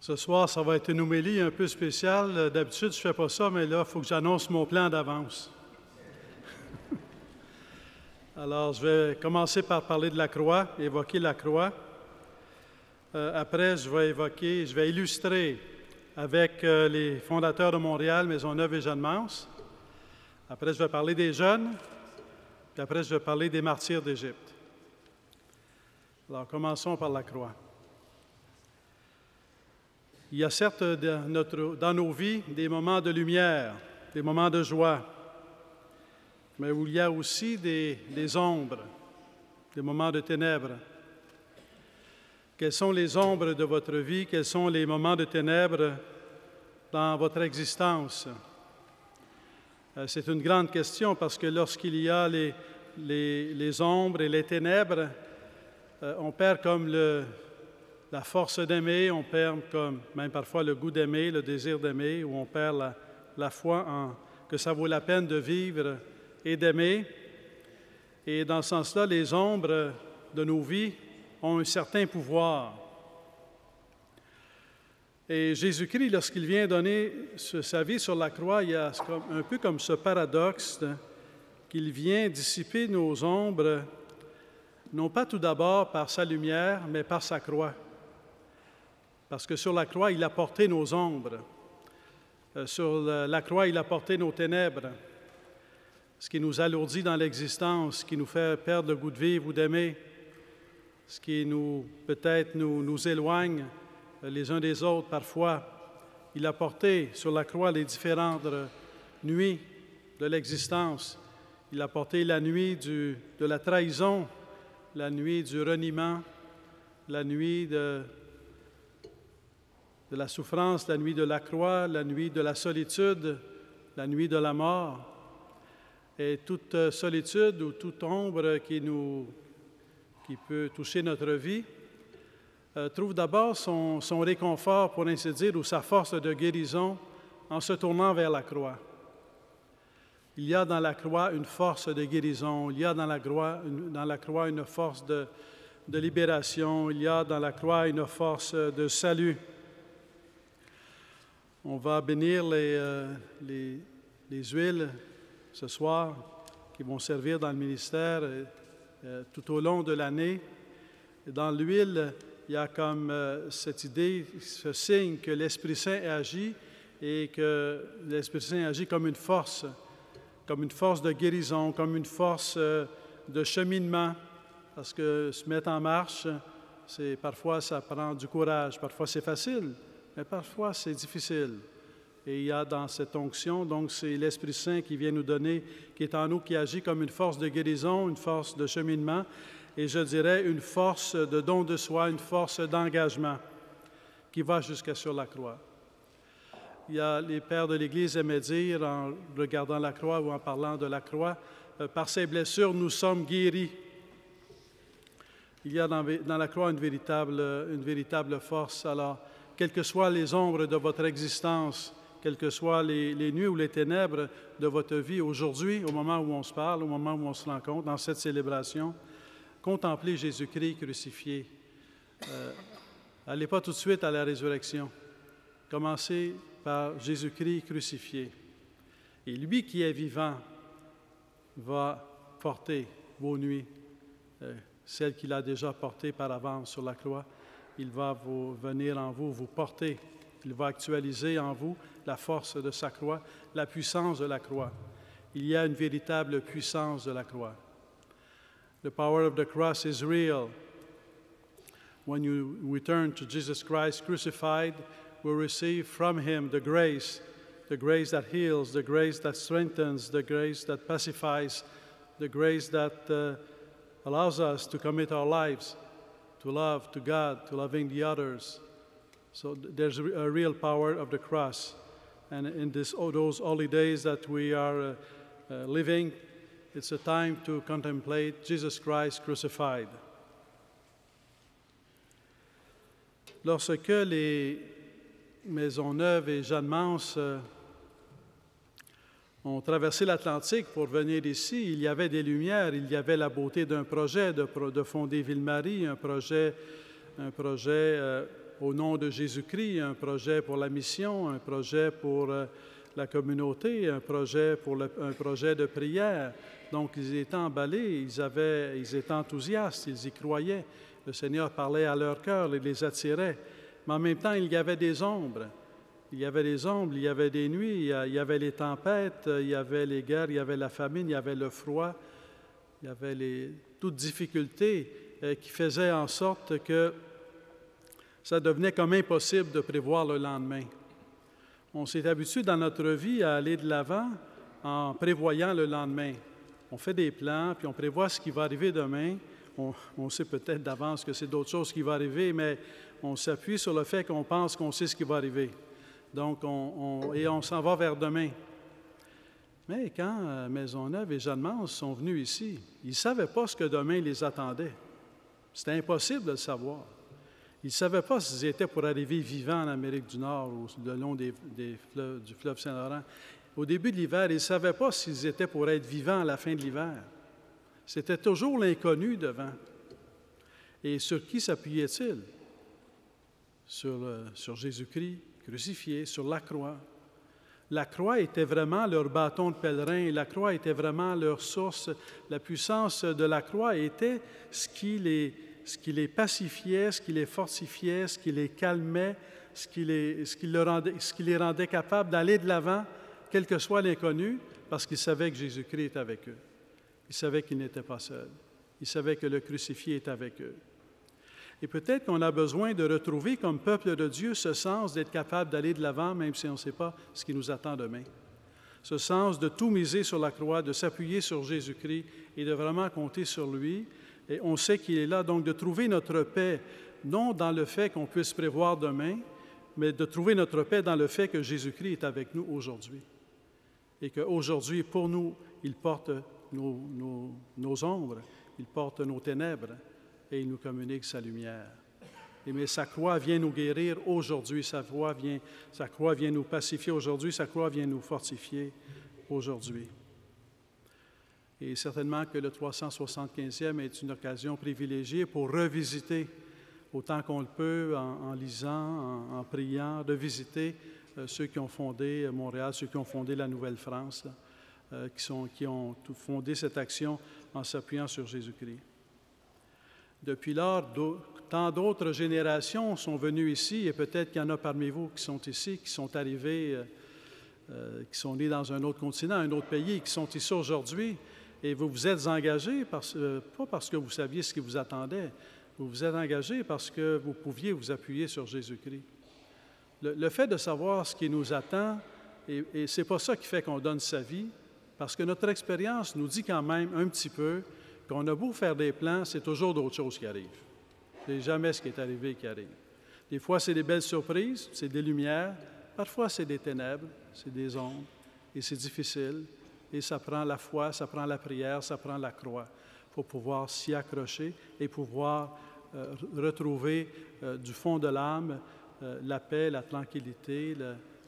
Ce soir, ça va être une homélie un peu spéciale. D'habitude, je ne fais pas ça, mais là, il faut que j'annonce mon plan d'avance. Alors, je vais commencer par parler de la croix, évoquer la croix. Après, je vais illustrer avec les fondateurs de Montréal, Maisonneuve et Jeanne-Mance. Après, je vais parler des jeunes. Puis après, je vais parler des martyrs d'Égypte. Alors, commençons par la croix. Il y a certes dans nos vies des moments de lumière, des moments de joie, mais où il y a aussi des ombres, des moments de ténèbres. Quelles sont les ombres de votre vie? Quels sont les moments de ténèbres dans votre existence? C'est une grande question parce que lorsqu'il y a les ombres et les ténèbres, on perd comme la force d'aimer, on perd comme même parfois le goût d'aimer, le désir d'aimer, ou on perd la foi en que ça vaut la peine de vivre et d'aimer. Et dans ce sens-là, les ombres de nos vies ont un certain pouvoir. Et Jésus-Christ, lorsqu'il vient donner sa vie sur la croix, il y a un peu comme ce paradoxe qu'il vient dissiper nos ombres, non pas tout d'abord par sa lumière, mais par sa croix. Parce que sur la croix, il a porté nos ombres. Sur la croix, il a porté nos ténèbres, ce qui nous alourdit dans l'existence, ce qui nous fait perdre le goût de vivre ou d'aimer, ce qui peut-être nous éloigne les uns des autres parfois. Il a porté sur la croix les différentes nuits de l'existence. Il a porté la nuit de la trahison, la nuit du reniement, la nuit de la souffrance, la nuit de la croix, la nuit de la solitude, la nuit de la mort. Et toute solitude ou toute ombre qui peut toucher notre vie trouve d'abord son réconfort, pour ainsi dire, ou sa force de guérison en se tournant vers la croix. Il y a dans la croix une force de guérison, il y a dans la croix une force de libération, il y a dans la croix une force de salut. On va bénir les huiles ce soir qui vont servir dans le ministère tout au long de l'année. Dans l'huile, il y a comme cette idée, ce signe que l'Esprit Saint agit et que l'Esprit Saint agit comme une force de guérison, comme une force de cheminement. Parce que se mettre en marche, parfois ça prend du courage, parfois c'est facile, mais parfois c'est difficile. Et il y a dans cette onction, donc c'est l'Esprit Saint qui vient nous donner, qui est en nous, qui agit comme une force de guérison, une force de cheminement, et je dirais une force de don de soi, une force d'engagement qui va jusqu'à sur la croix. Il y a les pères de l'Église aimaient dire, en regardant la croix ou en parlant de la croix, par ses blessures, nous sommes guéris. Il y a dans la croix une véritable force. Alors, quelles que soient les ombres de votre existence, quelles que soient les nuits ou les ténèbres de votre vie aujourd'hui, au moment où on se parle, au moment où on se rencontre, dans cette célébration, contemplez Jésus-Christ crucifié. Allez pas tout de suite à la résurrection. Commencez par Jésus-Christ crucifié. Et lui qui est vivant va porter vos nuits, celles qu'il a déjà portées par avance sur la croix. Il va venir en vous, vous porter. Il va actualiser en vous la force de sa croix, la puissance de la croix. Il y a une véritable puissance de la croix. The power of the cross is real. When you return to Jesus Christ crucified, we receive from Him the grace that heals, the grace that strengthens, the grace that pacifies, the grace that allows us to commit our lives to love, to God, to loving the others. So there's a real power of the cross. And in those holy days that we are living, it's a time to contemplate Jesus Christ crucified. Lorsque les Maisonneuve et Jeanne-Mance ont traversé l'Atlantique pour venir ici, il y avait des lumières, il y avait la beauté d'un projet de fonder Ville-Marie, un projet au nom de Jésus-Christ, un projet pour la mission, un projet pour la communauté, un projet de prière. Donc, ils étaient emballés, ils étaient enthousiastes, ils y croyaient. Le Seigneur parlait à leur cœur, il les attirait. Mais en même temps, il y avait des ombres. Il y avait des ombres, il y avait des nuits, il y avait les tempêtes, il y avait les guerres, il y avait la famine, il y avait le froid, il y avait toutes difficultés qui faisaient en sorte que ça devenait comme impossible de prévoir le lendemain. On s'est habitué dans notre vie à aller de l'avant en prévoyant le lendemain. On fait des plans, puis on prévoit ce qui va arriver demain. On sait peut-être d'avance que c'est d'autres choses qui vont arriver, mais on s'appuie sur le fait qu'on pense qu'on sait ce qui va arriver. Donc, on s'en va vers demain. Mais quand Maisonneuve et Jeanne-Mance sont venus ici, ils ne savaient pas ce que demain les attendait. C'était impossible de le savoir. Ils ne savaient pas s'ils étaient pour arriver vivants en Amérique du Nord ou le long du fleuve Saint-Laurent. Au début de l'hiver, ils ne savaient pas s'ils étaient pour être vivants à la fin de l'hiver. C'était toujours l'inconnu devant. Et sur qui s'appuyait-il? Sur Jésus-Christ crucifié, sur la croix. La croix était vraiment leur bâton de pèlerin, la croix était vraiment leur source. La puissance de la croix était ce qui les pacifiait, ce qui les fortifiait, ce qui les calmait, ce qui les rendait capables d'aller de l'avant, quel que soit l'inconnu, parce qu'ils savaient que Jésus-Christ était avec eux. Ils savaient qu'ils n'étaient pas seuls. Ils savaient que le crucifié était avec eux. Et peut-être qu'on a besoin de retrouver comme peuple de Dieu ce sens d'être capable d'aller de l'avant, même si on ne sait pas ce qui nous attend demain. Ce sens de tout miser sur la croix, de s'appuyer sur Jésus-Christ et de vraiment compter sur lui. Et on sait qu'il est là, donc de trouver notre paix, non dans le fait qu'on puisse prévoir demain, mais de trouver notre paix dans le fait que Jésus-Christ est avec nous aujourd'hui. Et qu'aujourd'hui, pour nous, il porte nos ombres, il porte nos ténèbres et il nous communique sa lumière. Mais sa croix vient nous guérir aujourd'hui, sa croix vient nous pacifier aujourd'hui, sa croix vient nous fortifier aujourd'hui. Et certainement que le 375e est une occasion privilégiée pour revisiter, autant qu'on le peut, en lisant, en priant, revisiter ceux qui ont fondé Montréal, ceux qui ont fondé la Nouvelle-France, qui ont fondé cette action en s'appuyant sur Jésus-Christ. Depuis lors, tant d'autres générations sont venues ici, et peut-être qu'il y en a parmi vous qui sont ici, qui sont arrivés, qui sont nés dans un autre continent, un autre pays, qui sont ici aujourd'hui, et vous vous êtes engagés, pas parce que vous saviez ce qui vous attendait, vous vous êtes engagés parce que vous pouviez vous appuyer sur Jésus-Christ. Le fait de savoir ce qui nous attend, et ce n'est pas ça qui fait qu'on donne sa vie, parce que notre expérience nous dit quand même un petit peu qu'on a beau faire des plans, c'est toujours d'autres choses qui arrivent. C'est jamais ce qui est arrivé qui arrive. Des fois, c'est des belles surprises, c'est des lumières. Parfois, c'est des ténèbres, c'est des ombres. Et c'est difficile. Et ça prend la foi, ça prend la prière, ça prend la croix pour pouvoir s'y accrocher et pouvoir retrouver du fond de l'âme la paix, la tranquillité,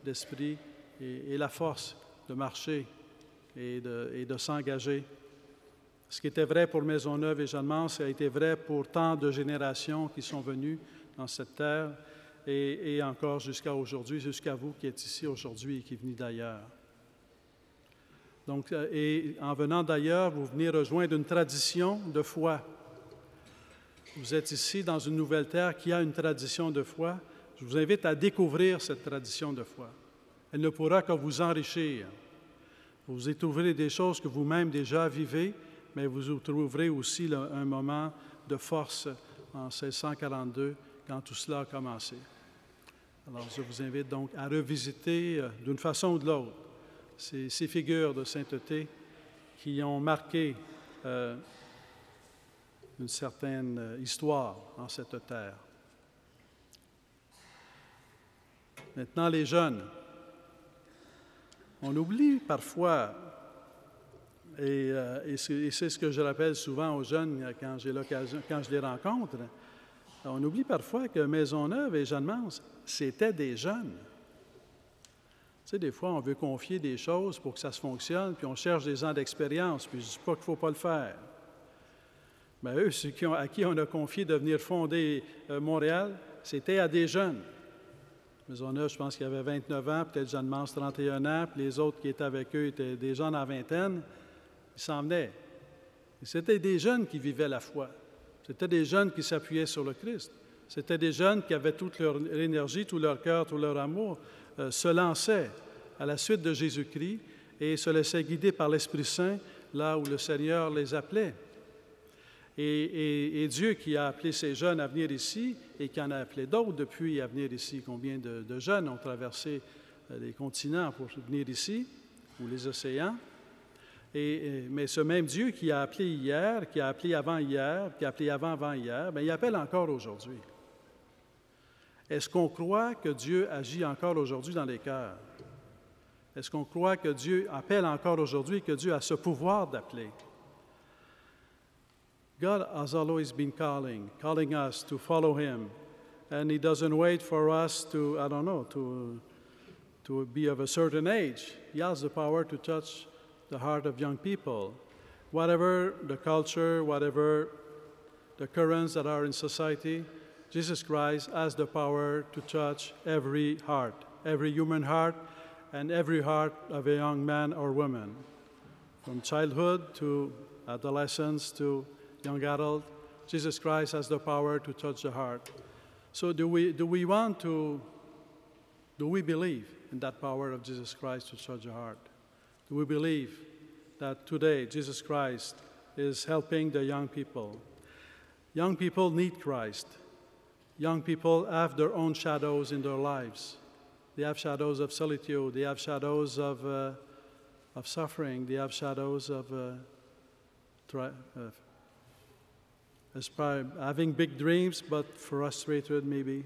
l'esprit et la force de marcher et de s'engager. Ce qui était vrai pour Maisonneuve et Jeanne-Mance a été vrai pour tant de générations qui sont venues dans cette terre et encore jusqu'à aujourd'hui, jusqu'à vous qui êtes ici aujourd'hui et qui venez d'ailleurs. Donc, et en venant d'ailleurs, vous venez rejoindre une tradition de foi. Vous êtes ici dans une nouvelle terre qui a une tradition de foi. Je vous invite à découvrir cette tradition de foi. Elle ne pourra que vous enrichir. Vous y trouverez des choses que vous-même déjà vivez, mais vous y trouverez aussi un moment de force en 1642, quand tout cela a commencé. Alors, je vous invite donc à revisiter d'une façon ou de l'autre ces figures de sainteté qui ont marqué une certaine histoire en cette terre. Maintenant, les jeunes. On oublie parfois, et c'est ce que je rappelle souvent aux jeunes quand j'ai l'occasion, quand je les rencontre, on oublie parfois que Maisonneuve et Jeanne-Mance, c'était des jeunes. Tu sais, des fois, on veut confier des choses pour que ça se fonctionne, puis on cherche des ans d'expérience, puis je ne dis pas qu'il ne faut pas le faire. Mais eux, ceux à qui on a confié de venir fonder Montréal, c'était à des jeunes. Maisonneuve, je pense qu'il avait 29 ans, peut-être Jeanne Mance, 31 ans, puis les autres qui étaient avec eux étaient des jeunes en vingtaine. Ils s'en venaient. Et c'était des jeunes qui vivaient la foi. C'était des jeunes qui s'appuyaient sur le Christ. C'était des jeunes qui avaient toute leur énergie, tout leur cœur, tout leur amour, se lançaient à la suite de Jésus-Christ et se laissaient guider par l'Esprit Saint là où le Seigneur les appelait. Et Dieu qui a appelé ces jeunes à venir ici et qui en a appelé d'autres depuis à venir ici. Combien de jeunes ont traversé les continents pour venir ici, ou les océans. Mais ce même Dieu qui a appelé hier, qui a appelé avant-hier, qui a appelé avant-avant-hier, bien, il appelle encore aujourd'hui. Est-ce qu'on croit que Dieu agit encore aujourd'hui dans les cœurs? Est-ce qu'on croit que Dieu appelle encore aujourd'hui, que Dieu a ce pouvoir d'appeler? God has always been calling us to follow Him. And He doesn't wait for us to, I don't know, to be of a certain age. He has the power to touch the heart of young people. Whatever the culture, whatever the currents that are in society, Jesus Christ has the power to touch every heart, every human heart, and every heart of a young man or woman, from childhood to adolescence to young adult. Jesus Christ has the power to touch the heart. So do we believe in that power of Jesus Christ to touch the heart? Do we believe that today Jesus Christ is helping the young people? Young people need Christ. Young people have their own shadows in their lives. They have shadows of solitude. They have shadows of suffering. They have shadows of having big dreams, but frustrated maybe.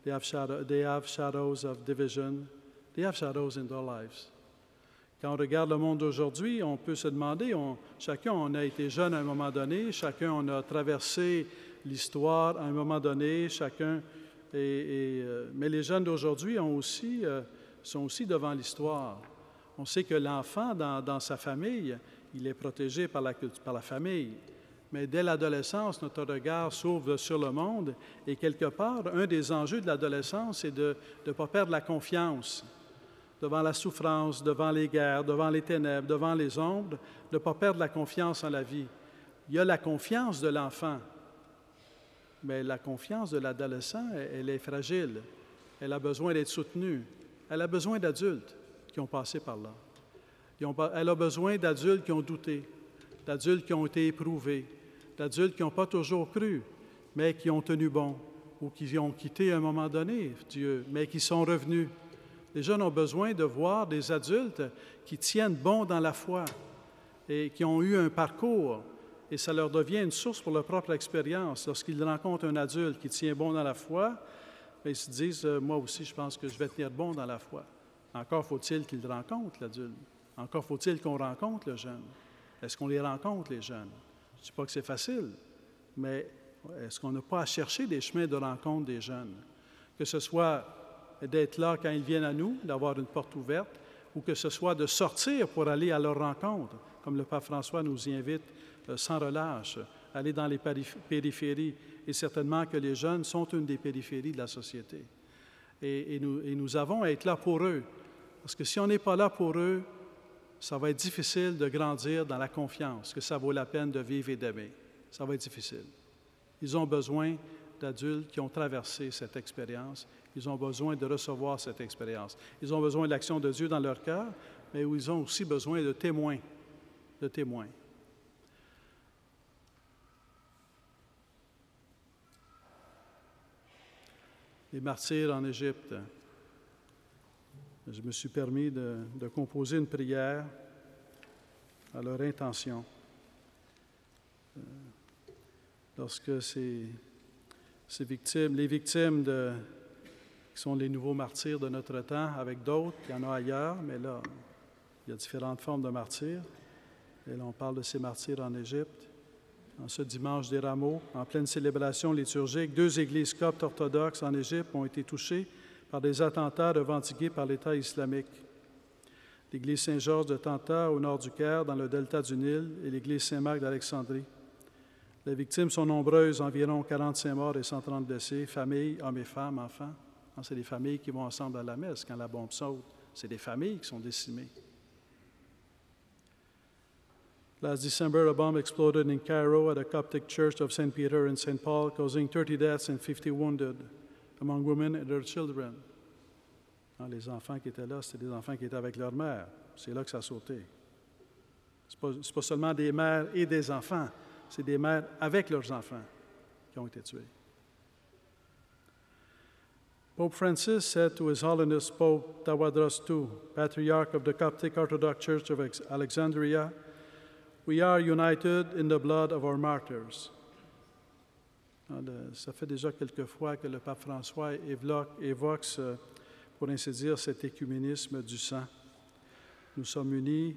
They have shadows of division. They have shadows in their lives. Quand on regarde le monde d'aujourd'hui, on peut se demander, chacun on a été jeune à un moment donné, chacun on a traversé l'histoire à un moment donné, mais les jeunes d'aujourd'hui sont aussi devant l'histoire. On sait que l'enfant, dans sa famille, il est protégé par la famille. Mais dès l'adolescence, notre regard s'ouvre sur le monde et quelque part, un des enjeux de l'adolescence, c'est de ne pas perdre la confiance devant la souffrance, devant les guerres, devant les ténèbres, devant les ombres, de ne pas perdre la confiance en la vie. Il y a la confiance de l'enfant, mais la confiance de l'adolescent, elle est fragile. Elle a besoin d'être soutenue. Elle a besoin d'adultes qui ont passé par là. Elle a besoin d'adultes qui ont douté, d'adultes qui ont été éprouvés, d'adultes qui n'ont pas toujours cru, mais qui ont tenu bon, ou qui ont quitté à un moment donné Dieu, mais qui sont revenus. Les jeunes ont besoin de voir des adultes qui tiennent bon dans la foi et qui ont eu un parcours, et ça leur devient une source pour leur propre expérience. Lorsqu'ils rencontrent un adulte qui tient bon dans la foi, ils se disent, moi aussi, je pense que je vais tenir bon dans la foi. Encore faut-il qu'ils rencontrent l'adulte. Encore faut-il qu'on rencontre le jeune. Est-ce qu'on les rencontre, les jeunes? Je ne dis pas que c'est facile, mais est-ce qu'on n'a pas à chercher des chemins de rencontre des jeunes? Que ce soit d'être là quand ils viennent à nous, d'avoir une porte ouverte, ou que ce soit de sortir pour aller à leur rencontre, comme le pape François nous y invite sans relâche, aller dans les périphéries. Et certainement que les jeunes sont une des périphéries de la société. Et nous avons à être là pour eux. Parce que si on n'est pas là pour eux, ça va être difficile de grandir dans la confiance, que ça vaut la peine de vivre et d'aimer. Ça va être difficile. Ils ont besoin d'adultes qui ont traversé cette expérience. Ils ont besoin de recevoir cette expérience. Ils ont besoin de l'action de Dieu dans leur cœur, mais ils ont aussi besoin de témoins. De témoins. Les martyrs en Égypte. Je me suis permis de composer une prière à leur intention. Lorsque les victimes qui sont les nouveaux martyrs de notre temps, avec d'autres, il y en a ailleurs, mais là, il y a différentes formes de martyrs. Et là, on parle de ces martyrs en Égypte. En ce dimanche des Rameaux, en pleine célébration liturgique, 2 églises coptes orthodoxes en Égypte ont été touchées par des attentats revendiqués par l'État islamique. L'église Saint-Georges de Tanta, au nord du Caire, dans le delta du Nil, et l'église Saint-Marc d'Alexandrie. Les victimes sont nombreuses, environ 45 morts et 130 blessés, familles, hommes et femmes, enfants. C'est des familles qui vont ensemble à la messe quand la bombe saute. C'est des familles qui sont décimées. Last December, a bomb exploded in Cairo at a Coptic church of St. Peter in St. Paul, causing 30 deaths and 50 wounded, among women and their children. Les enfants qui étaient là, c'était des enfants qui étaient avec leur mère. C'est là que ça a sauté. Ce n'est pas seulement des mères et des enfants, c'est des mères avec leurs enfants qui ont été tués. Pope Francis said to His Holiness Pope Tawadros II, Patriarch of the Coptic Orthodox Church of Alexandria, "We are united in the blood of our martyrs." Ça fait déjà quelques fois que le pape François évoque, pour ainsi dire, cet écuménisme du sang. Nous sommes unis,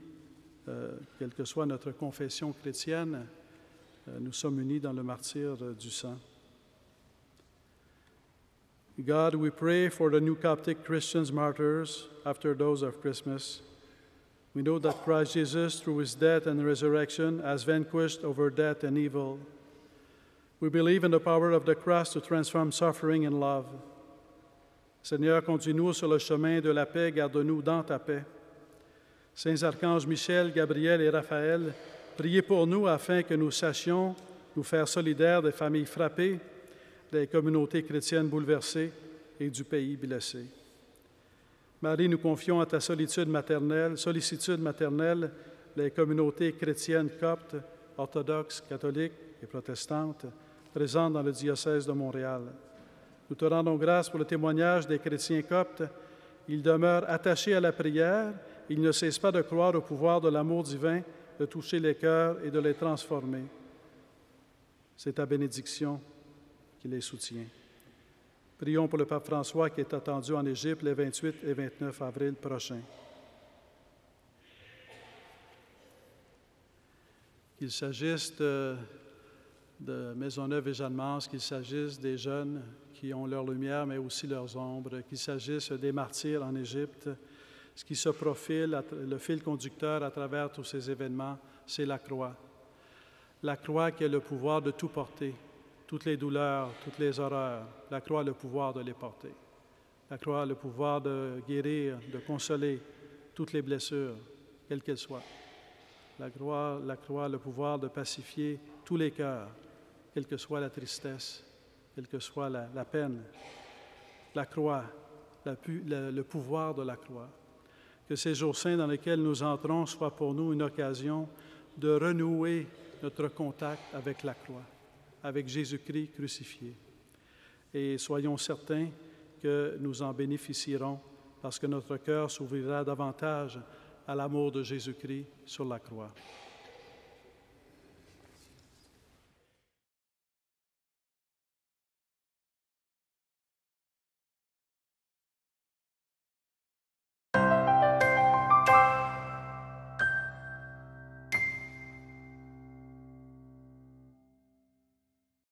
quelle que soit notre confession chrétienne, nous sommes unis dans le martyre du sang. God, we pray for the new Coptic Christians martyrs after those of Christmas. We know that Christ Jesus, through His death and resurrection, has vanquished over death and evil. We believe in the power of the cross to transform suffering in love. Seigneur, conduis-nous sur le chemin de la paix, garde-nous dans ta paix. Saints archanges Michel, Gabriel et Raphaël, priez pour nous afin que nous sachions nous faire solidaires des familles frappées, des communautés chrétiennes bouleversées et du pays blessé. Marie, nous confions à ta sollicitude maternelle les communautés chrétiennes coptes, orthodoxes, catholiques et protestantes présentes dans le diocèse de Montréal. Nous te rendons grâce pour le témoignage des chrétiens coptes. Ils demeurent attachés à la prière. Ils ne cessent pas de croire au pouvoir de l'amour divin, de toucher les cœurs et de les transformer. C'est ta bénédiction qui les soutient. Prions pour le pape François qui est attendu en Égypte les 28 et 29 avril prochains. Qu'il s'agisse de Maisonneuve et Jeanne-Mance, qu'il s'agisse des jeunes qui ont leur lumière, mais aussi leurs ombres, qu'il s'agisse des martyrs en Égypte, ce qui se profile, le fil conducteur à travers tous ces événements, c'est la croix. La croix qui a le pouvoir de tout porter, toutes les douleurs, toutes les horreurs. La croix a le pouvoir de les porter. La croix a le pouvoir de guérir, de consoler toutes les blessures, quelles qu'elles soient. La croix a le pouvoir de pacifier tous les cœurs, quelle que soit la tristesse, quelle que soit la peine. La croix, le pouvoir de la croix. Que ces jours saints dans lesquels nous entrons soient pour nous une occasion de renouer notre contact avec la croix, avec Jésus-Christ crucifié. Et soyons certains que nous en bénéficierons parce que notre cœur s'ouvrira davantage à l'amour de Jésus-Christ sur la croix.